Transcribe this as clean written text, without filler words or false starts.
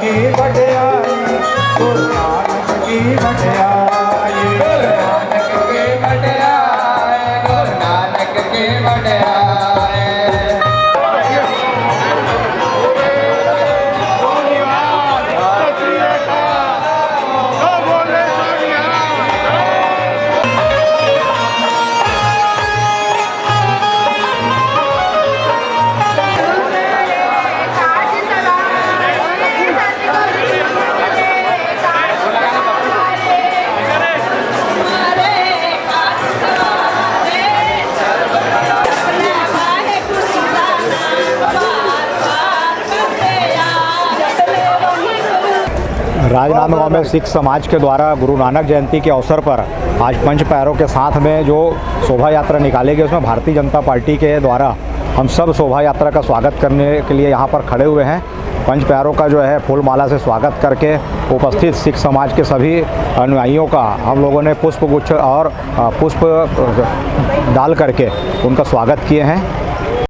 की बड़ाई, गुरु नानक की बड़ाई, गुरु नानक की बड़ाई, गुरु नानक की बड़ाई। राजनांदगांव में सिख समाज के द्वारा गुरु नानक जयंती के अवसर पर आज पंच पैरों के साथ में जो शोभा यात्रा निकाली गई, उसमें भारतीय जनता पार्टी के द्वारा हम सब शोभा यात्रा का स्वागत करने के लिए यहाँ पर खड़े हुए हैं। पंच प्यारों का जो है फूल माला से स्वागत करके उपस्थित सिख समाज के सभी अनुयायियों का हम लोगों ने पुष्प गुच्छ और पुष्प डाल करके उनका स्वागत किए हैं।